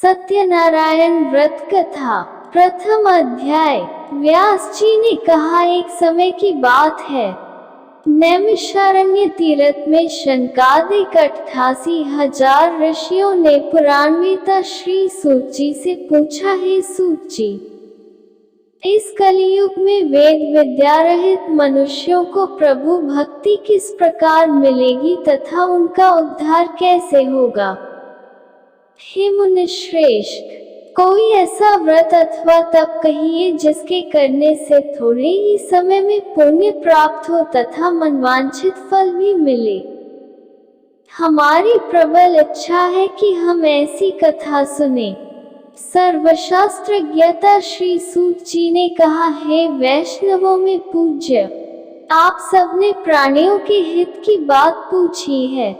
सत्यनारायण व्रत कथा प्रथम अध्याय। व्यास जी ने कहा, एक समय की बात है, नैमिषारण्य तीर्थ में शनकादिक 88,000 ऋषियों ने पुराणवेता श्री सूत जी से पूछा, हे सूत जी, इस कलियुग में वेद विद्या रहित मनुष्यों को प्रभु भक्ति किस प्रकार मिलेगी तथा उनका उद्धार कैसे होगा। हे मुनिश्रेष्ठ, कोई ऐसा व्रत अथवा तप कहिए जिसके करने से थोड़े ही समय में पुण्य प्राप्त हो तथा मनवांछित फल भी मिले। हमारी प्रबल इच्छा है कि हम ऐसी कथा सुने। सर्वशास्त्र ज्ञाता श्री सूत जी ने कहा, हे वैष्णवों में पूज्य, आप सबने प्राणियों के हित की बात पूछी है।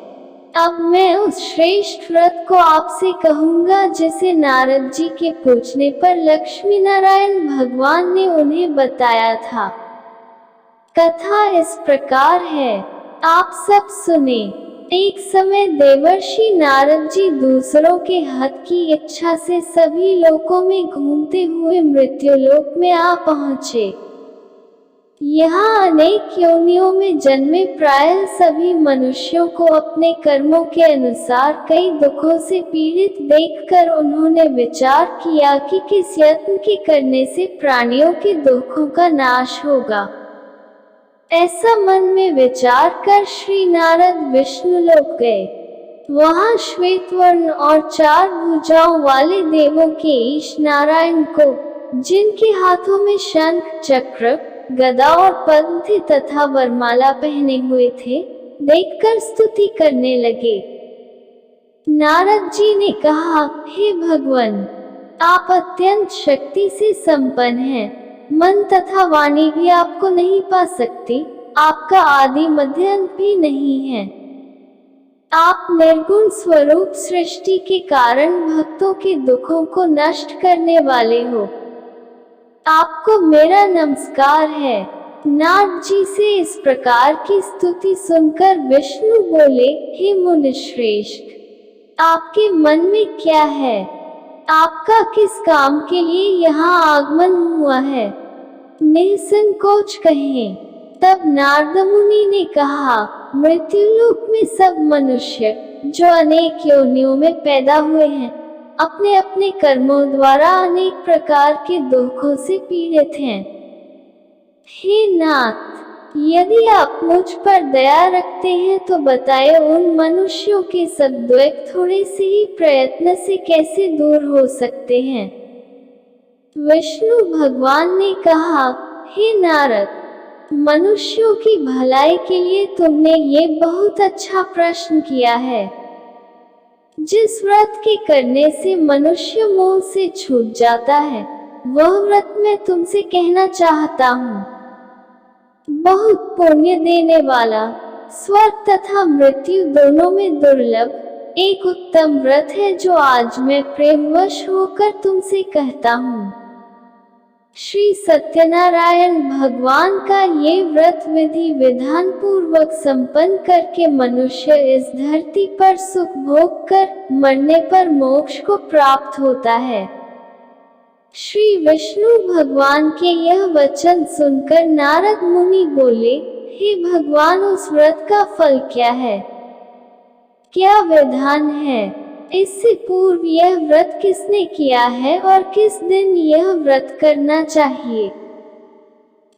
अब मैं उस श्रेष्ठ व्रत को आपसे कहूंगा जिसे नारद जी के पूछने पर लक्ष्मी नारायण भगवान ने उन्हें बताया था। कथा इस प्रकार है, आप सब सुने। एक समय देवर्षि नारद जी दूसरों के हित की इच्छा से सभी लोकों में घूमते हुए मृत्युलोक में आ पहुँचे। यहाँ अनेक योनियों में जन्मे प्रायः सभी मनुष्यों को अपने कर्मों के अनुसार कई दुखों से पीड़ित देखकर उन्होंने विचार किया कि किस यत्न के करने से प्राणियों के दुखों का नाश होगा। ऐसा मन में विचार कर श्री नारद विष्णुलोक गए। वहाँ श्वेतवर्ण और 4 भुजाओं वाले देवों के ईश नारायण को, जिनके हाथों में शंख चक्र गदा और पद्म थे तथा वरमाला पहने हुए थे, देखकर स्तुति करने लगे। नारद जी ने कहा, हे भगवान, आप अत्यंत शक्ति से संपन्न हैं। मन तथा वाणी भी आपको नहीं पा सकती। आपका आदि मध्य अंत भी नहीं है। आप निर्गुण स्वरूप सृष्टि के कारण भक्तों के दुखों को नष्ट करने वाले हो। आपको मेरा नमस्कार है। नारद जी से इस प्रकार की स्तुति सुनकर विष्णु बोले, हे मुनिश्रेष्ठ, आपके मन में क्या है? आपका किस काम के लिए यहाँ आगमन हुआ है? निसंकोच कहें। तब नारद मुनि ने कहा, मृत्युलोक में सब मनुष्य जो अनेक योनियों में पैदा हुए हैं, अपने अपने कर्मों द्वारा अनेक प्रकार के दुखों से पीड़ित हैं। हे नाथ, यदि आप मुझ पर दया रखते हैं तो बताए उन मनुष्यों के सब दुख थोड़े से ही प्रयत्न से कैसे दूर हो सकते हैं। विष्णु भगवान ने कहा, हे नारद, मनुष्यों की भलाई के लिए तुमने ये बहुत अच्छा प्रश्न किया है। जिस व्रत के करने से मनुष्य मोह से छूट जाता है, वह व्रत मैं तुमसे कहना चाहता हूँ। बहुत पुण्य देने वाला, स्वर्ग तथा मृत्यु दोनों में दुर्लभ एक उत्तम व्रत है जो आज मैं प्रेमवश होकर तुमसे कहता हूँ। श्री सत्यनारायण भगवान का ये व्रत विधि विधान पूर्वक संपन्न करके मनुष्य इस धरती पर सुख भोग कर मरने पर मोक्ष को प्राप्त होता है। श्री विष्णु भगवान के यह वचन सुनकर नारद मुनि बोले, हे भगवान, उस व्रत का फल क्या है? क्या विधान है? इससे पूर्व यह व्रत किसने किया है और किस दिन यह व्रत करना चाहिए?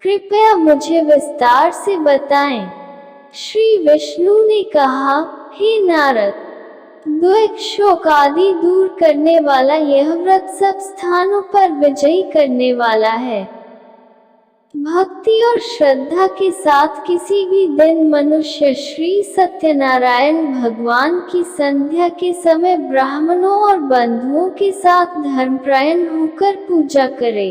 कृपया मुझे विस्तार से बताएं। श्री विष्णु ने कहा, हे नारद, दुख शोक आदि दूर करने वाला यह व्रत सब स्थानों पर विजयी करने वाला है। भक्ति और श्रद्धा के साथ किसी भी दिन मनुष्य श्री सत्यनारायण भगवान की संध्या के समय ब्राह्मणों और बंधुओं के साथ धर्मपरायण होकर पूजा करे।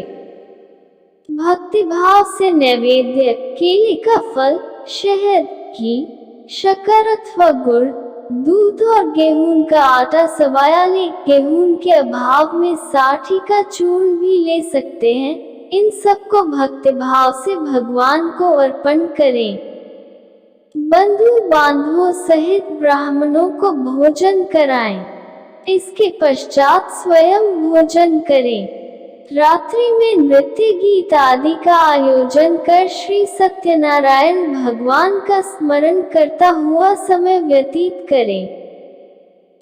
भक्ति भाव से नैवेद्य, केले का फल, शहद, घी, शक्कर अथवा गुड़, दूध और गेहूं का आटा सवाया ले। गेहूं के अभाव में साठी का चूर्ण भी ले सकते हैं। इन सबको भक्ति भाव से भगवान को अर्पण करें। बंधु बांधवों सहित ब्राह्मणों को भोजन कराएं। इसके पश्चात स्वयं भोजन करें। रात्रि में नृत्य गीत आदि का आयोजन कर श्री सत्यनारायण भगवान का स्मरण करता हुआ समय व्यतीत करें।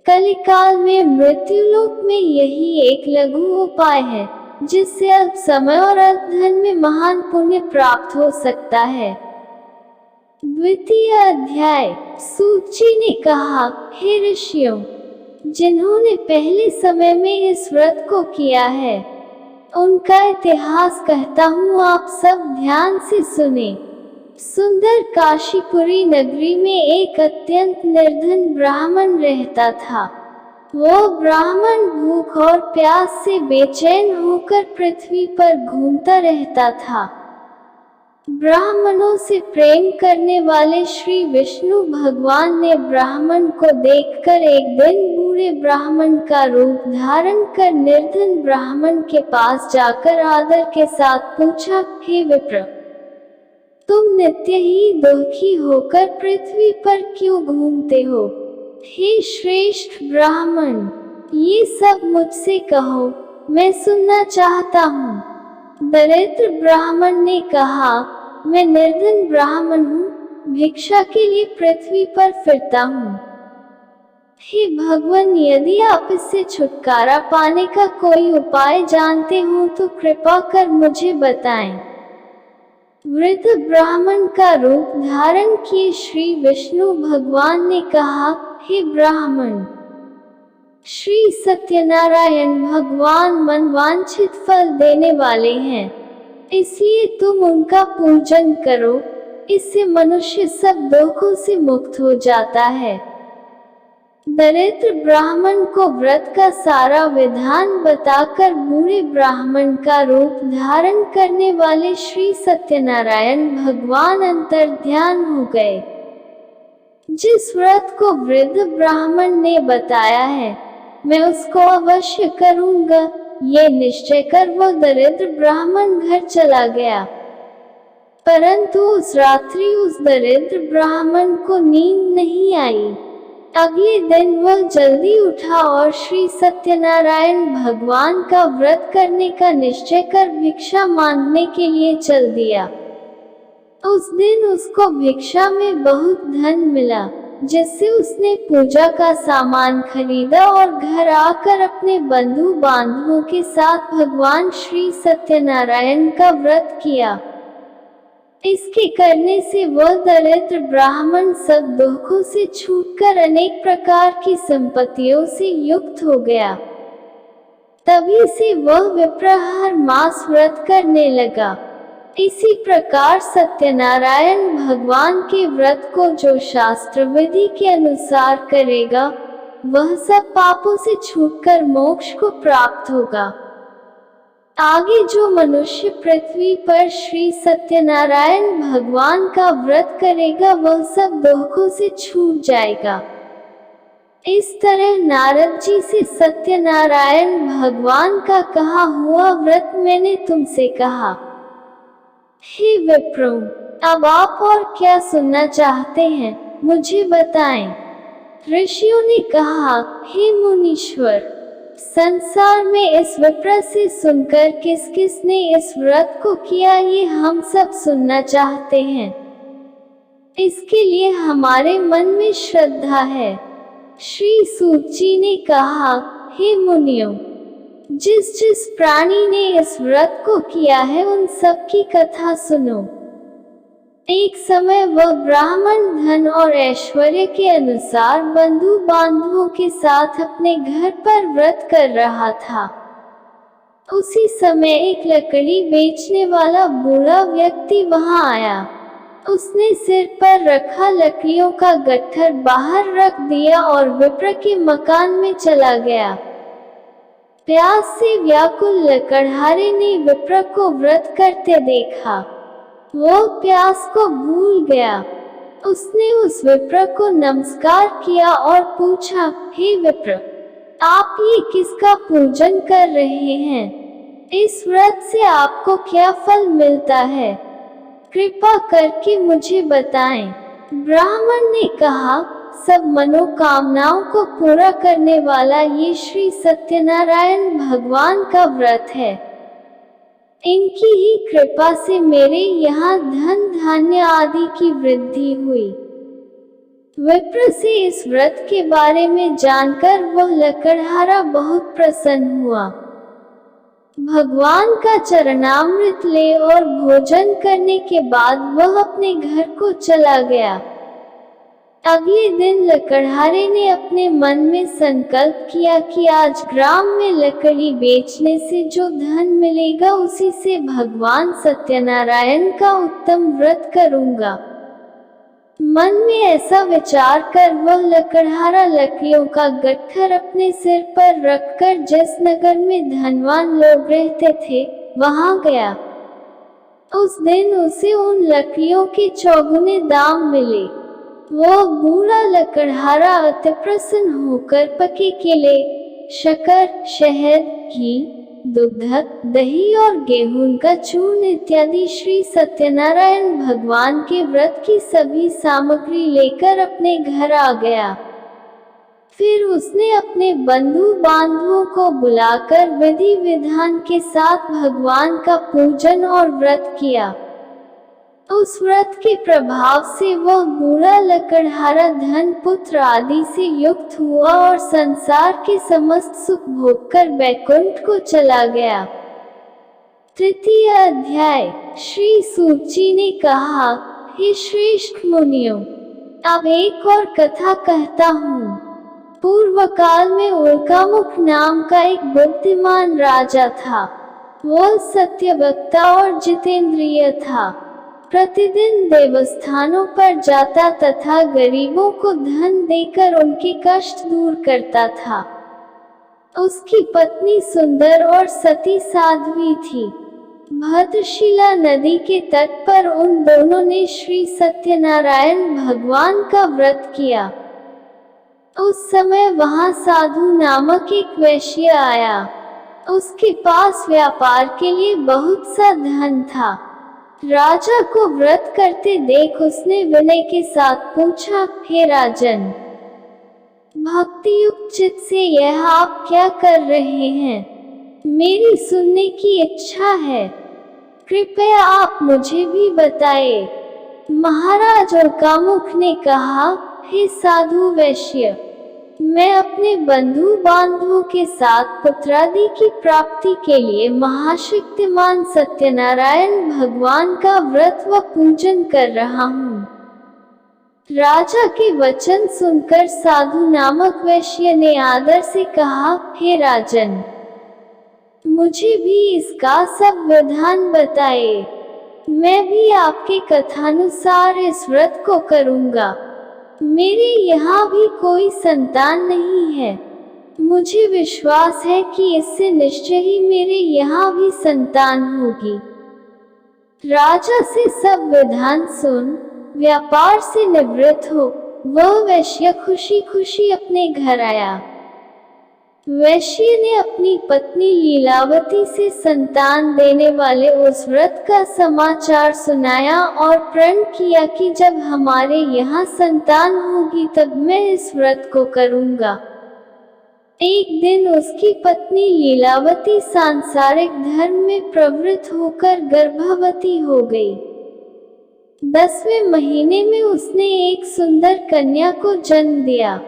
कलिकाल में मृत्युलोक में यही एक लघु उपाय है जिससे अल्प समय और अल्प धन में महान पुण्य प्राप्त हो सकता है। द्वितीय अध्याय। सूत जी ने कहा, हे ऋषियों, जिन्होंने पहले समय में इस व्रत को किया है उनका इतिहास कहता हूँ, आप सब ध्यान से सुने। सुंदर काशीपुरी नगरी में एक अत्यंत निर्धन ब्राह्मण रहता था। वो ब्राह्मण भूख और प्यास से बेचैन होकर पृथ्वी पर घूमता रहता था। ब्राह्मणों से प्रेम करने वाले श्री विष्णु भगवान ने ब्राह्मण को देखकर एक दिन बूढ़े ब्राह्मण का रूप धारण कर निर्धन ब्राह्मण के पास जाकर आदर के साथ पूछा, हे विप्र, तुम नित्य ही दुखी होकर पृथ्वी पर क्यों घूमते हो? हे श्रेष्ठ ब्राह्मण, ये सब मुझसे कहो, मैं सुनना चाहता हूँ। दरिद्र ब्राह्मण ने कहा, मैं निर्धन ब्राह्मण हूँ, भिक्षा के लिए पृथ्वी पर फिरता हूँ। हे भगवान, यदि आप इससे छुटकारा पाने का कोई उपाय जानते हो तो कृपा कर मुझे बताएं। वृद्ध ब्राह्मण का रूप धारण किए श्री विष्णु भगवान ने कहा, हे ब्राह्मण, श्री सत्यनारायण भगवान मनवांछित फल देने वाले हैं, इसलिए तुम उनका पूजन करो, इससे मनुष्य सब दुखों से मुक्त हो जाता है। दरिद्र ब्राह्मण को व्रत का सारा विधान बताकर बूढ़े ब्राह्मण का रूप धारण करने वाले श्री सत्यनारायण भगवान अंतर्ध्यान हो गए। जिस व्रत को वृद्ध ब्राह्मण ने बताया है मैं उसको अवश्य करूंगा, ये निश्चय कर वो दरिद्र ब्राह्मण घर चला गया। परंतु उस रात्रि उस दरिद्र ब्राह्मण को नींद नहीं आई। अगले दिन वह जल्दी उठा और श्री सत्यनारायण भगवान का व्रत करने का निश्चय कर भिक्षा मांगने के लिए चल दिया। उस दिन उसको भिक्षा में बहुत धन मिला, जिससे उसने पूजा का सामान खरीदा और घर आकर अपने बंधु बांधवों के साथ भगवान श्री सत्यनारायण का व्रत किया। इसके करने से वह दरिद्र ब्राह्मण सब दुखों से छूटकर अनेक प्रकार की संपत्तियों से युक्त हो गया। तभी से वह विप्र हर मास व्रत करने लगा। इसी प्रकार सत्यनारायण भगवान के व्रत को जो शास्त्र विधि के अनुसार करेगा वह सब पापों से छूटकर मोक्ष को प्राप्त होगा। आगे जो मनुष्य पृथ्वी पर श्री सत्यनारायण भगवान का व्रत करेगा वह सब दुखों से छूट जाएगा। इस तरह नारद जी से सत्यनारायण भगवान का कहा हुआ व्रत मैंने तुमसे कहा। हे विप्रो, अब आप और क्या सुनना चाहते हैं, मुझे बताएं। ऋषियों ने कहा, हे मुनीश्वर, संसार में इस विप्र से सुनकर किस किस ने इस व्रत को किया ये हम सब सुनना चाहते हैं। इसके लिए हमारे मन में श्रद्धा है। श्री सूत जी ने कहा, हे मुनियों, जिस जिस प्राणी ने इस व्रत को किया है उन सब की कथा सुनो। एक समय वह ब्राह्मण धन और ऐश्वर्य के अनुसार बंधु बांधवों के साथ अपने घर पर व्रत कर रहा था। उसी समय एक लकड़ी बेचने वाला बूढ़ा व्यक्ति वहां आया। उसने सिर पर रखा लकड़ियों का गट्ठर बाहर रख दिया और विप्र के मकान में चला गया। प्यास से व्याकुल लकड़हारे ने विप्र को व्रत करते देखा। वो प्यास को भूल गया। उसने उस विप्र को नमस्कार किया और पूछा, हे विप्र, आप ये किसका पूजन कर रहे हैं? इस व्रत से आपको क्या फल मिलता है? कृपा करके मुझे बताएं। ब्राह्मण ने कहा, सब मनोकामनाओं को पूरा करने वाला ये श्री सत्यनारायण भगवान का व्रत है। इनकी ही कृपा से मेरे यहाँ धन धान्य आदि की वृद्धि हुई। विप्र से इस व्रत के बारे में जानकर वह लकड़हारा बहुत प्रसन्न हुआ। भगवान का चरणामृत ले और भोजन करने के बाद वह अपने घर को चला गया। अगले दिन लकड़हारे ने अपने मन में संकल्प किया कि आज ग्राम में लकड़ी बेचने से जो धन मिलेगा उसी से भगवान सत्यनारायण का उत्तम व्रत करूंगा। मन में ऐसा विचार कर वह लकड़हारा लकड़ियों का गट्ठर अपने सिर पर रखकर जिस नगर में धनवान लोग रहते थे वहां गया। उस दिन उसे उन लकड़ियों के चौगुने दाम मिले। वह बूढ़ा लकड़हारा अति प्रसन्न होकर पके केले, शक्कर, शहद, घी, दुग्ध, दही और गेहूं का चूर्ण इत्यादि श्री सत्यनारायण भगवान के व्रत की सभी सामग्री लेकर अपने घर आ गया। फिर उसने अपने बंधु बांधवों को बुलाकर विधि विधान के साथ भगवान का पूजन और व्रत किया। उस व्रत के प्रभाव से वह बूढ़ा लकड़हारा धन पुत्र आदि से युक्त हुआ और संसार के समस्त सुख भोग कर वैकुंठ को चला गया। तृतीय अध्याय। श्री सूत जी ने कहा, हे श्रेष्ठ मुनियों, अब एक और कथा कहता हूँ। पूर्व काल में उल्कामुख नाम का एक बुद्धिमान राजा था। वह सत्यवक्ता और जितेंद्रिय था। प्रतिदिन देवस्थानों पर जाता तथा गरीबों को धन देकर उनके कष्ट दूर करता था। उसकी पत्नी सुंदर और सती साध्वी थी। भद्रशिला नदी के तट पर उन दोनों ने श्री सत्यनारायण भगवान का व्रत किया। उस समय वहां साधु नामक एक वैश्य आया। उसके पास व्यापार के लिए बहुत सा धन था। राजा को व्रत करते देख उसने विनय के साथ पूछा, हे राजन, भक्ति युक्त चित्त से यह आप क्या कर रहे हैं? मेरी सुनने की इच्छा है, कृपया आप मुझे भी बताए। महाराज उल्कामुख ने कहा, हे साधु वैश्य, मैं अपने बंधु बांधवों के साथ पुत्रादि की प्राप्ति के लिए महाशक्तिमान सत्यनारायण भगवान का व्रत व पूजन कर रहा हूँ। राजा के वचन सुनकर साधु नामक वैश्य ने आदर से कहा, हे राजन, मुझे भी इसका सब विधान बताए। मैं भी आपके कथानुसार इस व्रत को करूँगा। मेरे यहाँ भी कोई संतान नहीं है। मुझे विश्वास है कि इससे निश्चय ही मेरे यहाँ भी संतान होगी। राजा से सब विधान सुन व्यापार से निवृत्त हो वह वैश्य खुशी खुशी अपने घर आया। वैश्य ने अपनी पत्नी लीलावती से संतान देने वाले उस व्रत का समाचार सुनाया और प्रण किया कि जब हमारे यहाँ संतान होगी तब मैं इस व्रत को करूँगा। एक दिन उसकी पत्नी लीलावती सांसारिक धर्म में प्रवृत्त होकर गर्भवती हो गई। 10वें महीने में उसने एक सुंदर कन्या को जन्म दिया।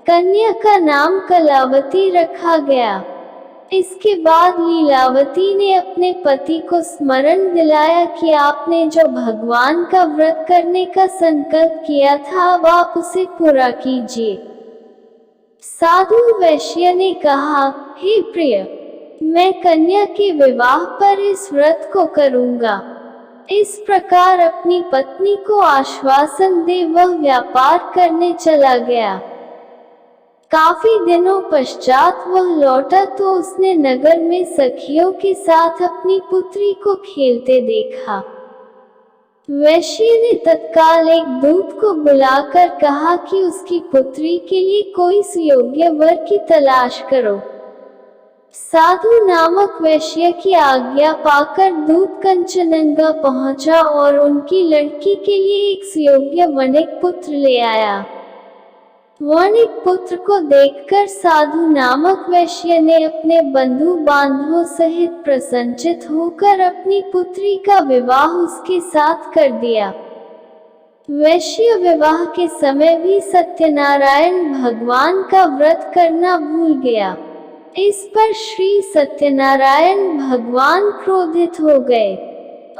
कन्या का नाम कलावती रखा गया। इसके बाद लीलावती ने अपने पति को स्मरण दिलाया कि आपने जो भगवान का व्रत करने का संकल्प किया था अब आप उसे पूरा कीजिए। साधु वैश्य ने कहा, हे प्रिय, मैं कन्या के विवाह पर इस व्रत को करूँगा। इस प्रकार अपनी पत्नी को आश्वासन दे वह व्यापार करने चला गया। काफी दिनों पश्चात वह लौटा तो उसने नगर में सखियों के साथ अपनी पुत्री को खेलते देखा। वैश्य ने तत्काल एक दूत को बुलाकर कहा कि उसकी पुत्री के लिए कोई सुयोग्य वर की तलाश करो। साधु नामक वैश्य की आज्ञा पाकर दूत कंचनजंगा पहुंचा और उनकी लड़की के लिए एक सुयोग्य वनिक पुत्र ले आया। वणिक पुत्र को देखकर साधु नामक वैश्य ने अपने बंधु बांधवों सहित प्रसन्नचित होकर अपनी पुत्री का विवाह उसके साथ कर दिया। वैश्य विवाह के समय भी सत्यनारायण भगवान का व्रत करना भूल गया। इस पर श्री सत्यनारायण भगवान क्रोधित हो गए।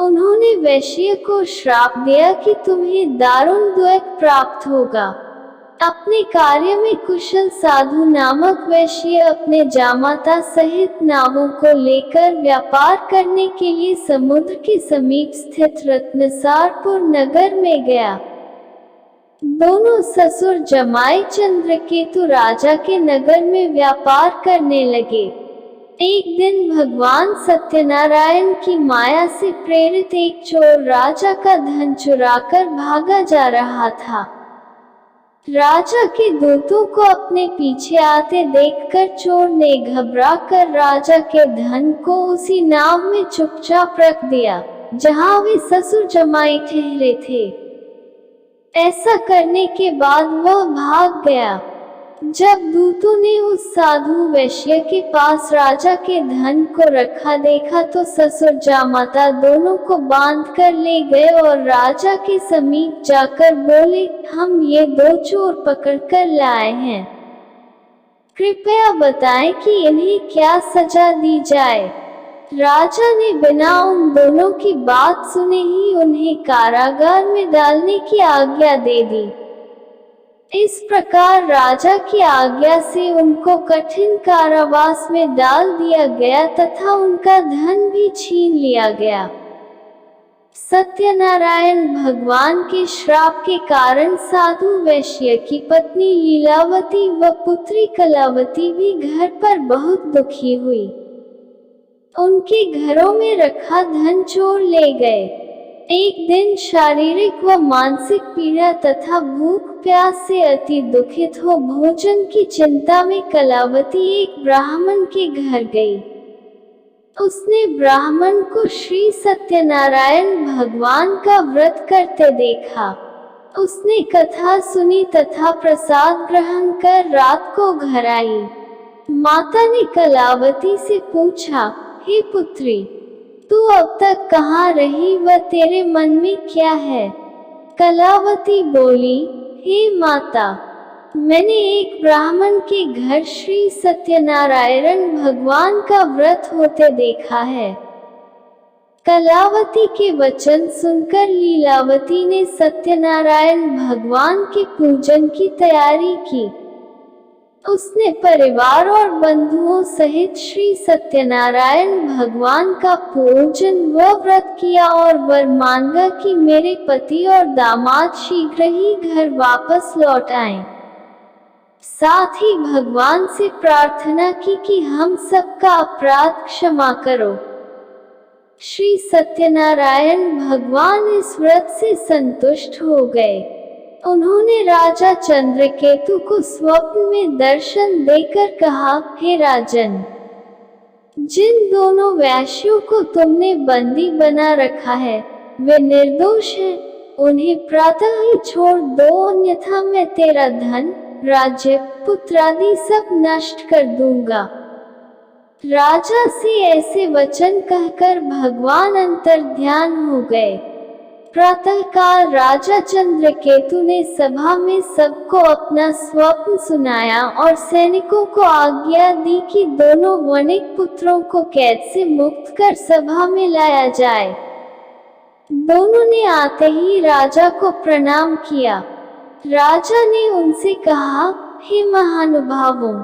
उन्होंने वैश्य को श्राप दिया कि तुम्हें दारुण दुख प्राप्त होगा। अपने कार्य में कुशल साधु नामक वैश्य अपने जामाता सहित नावों को लेकर व्यापार करने के लिए समुद्र के समीप स्थित रत्नसारपुर नगर में गया। दोनों ससुर जमाई चंद्रकेतु राजा के नगर में व्यापार करने लगे। एक दिन भगवान सत्यनारायण की माया से प्रेरित एक चोर राजा का धन चुराकर भागा जा रहा था। राजा के दूतों को अपने पीछे आते देखकर चोर ने घबराकर राजा के धन को उसी नाव में चुपचाप रख दिया जहां वे ससुर जमाई ठहरे थे। ऐसा करने के बाद वह भाग गया। जब दूतों ने उस साधु वैश्य के पास राजा के धन को रखा देखा तो ससुर जामाता दोनों को बांध कर ले गए और राजा के समीप जाकर बोले, हम ये दो चोर पकड़ कर लाए हैं, कृपया बताएं कि इन्हें क्या सजा दी जाए। राजा ने बिना उन दोनों की बात सुने ही उन्हें कारागार में डालने की आज्ञा दे दी। इस प्रकार राजा की आज्ञा से उनको कठिन कारावास में डाल दिया गया तथा उनका धन भी छीन लिया गया। सत्यनारायण भगवान के श्राप के कारण साधु वैश्य की पत्नी लीलावती व पुत्री कलावती भी घर पर बहुत दुखी हुई। उनके घरों में रखा धन चोर ले गए। एक दिन शारीरिक व मानसिक पीड़ा तथा भूख प्यास से अति दुखित हो भोजन की चिंता में कलावती एक ब्राह्मण के घर गई। उसने ब्राह्मण को श्री सत्यनारायण भगवान का व्रत करते देखा। उसने कथा सुनी तथा प्रसाद ग्रहण कर रात को घर आई। माता ने कलावती से पूछा, हे पुत्री, तू अब तक कहाँ रही व तेरे मन में क्या है? कलावती बोली, हे माता, मैंने एक ब्राह्मण के घर श्री सत्यनारायण भगवान का व्रत होते देखा है। कलावती के वचन सुनकर लीलावती ने सत्यनारायण भगवान के पूजन की तैयारी की। उसने परिवार और बंधुओं सहित श्री सत्यनारायण भगवान का पूजन व व्रत किया और वर मांगा कि मेरे पति और दामाद शीघ्र ही घर वापस लौट आएं। साथ ही भगवान से प्रार्थना की कि हम सबका अपराध क्षमा करो। श्री सत्यनारायण भगवान इस व्रत से संतुष्ट हो गए। उन्होंने राजा चंद्रकेतु को स्वप्न में दर्शन देकर कहा, हे राजन, जिन दोनों वैश्यों को तुमने बंदी बना रखा है वे निर्दोष हैं। उन्हें प्रातः ही छोड़ दो, अन्यथा मैं तेरा धन, राज्य, पुत्र आदि सब नष्ट कर दूंगा। राजा से ऐसे वचन कहकर भगवान अंतर्ध्यान हो गए। प्रातःकाल राजा चंद्रकेतु ने सभा में सबको अपना स्वप्न सुनाया और सैनिकों को आज्ञा दी कि दोनों वणिक पुत्रों को कैद से मुक्त कर सभा में लाया जाए। दोनों ने आते ही राजा को प्रणाम किया। राजा ने उनसे कहा, हे महानुभावों,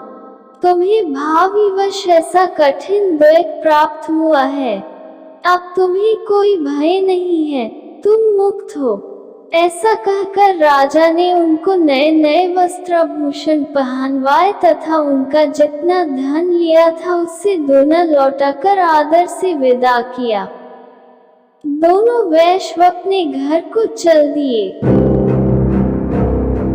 तुम्हें भावविवश ऐसा कठिन दुख प्राप्त हुआ है। अब तुम्हें कोई भय नहीं है, तुम मुक्त हो। ऐसा कहकर राजा ने उनको नए नए वस्त्राभूषण पहनवाए तथा उनका जितना धन लिया था उससे दोना लौटाकर आदर से विदा किया। दोनों वैश्य अपने घर को चल दिए।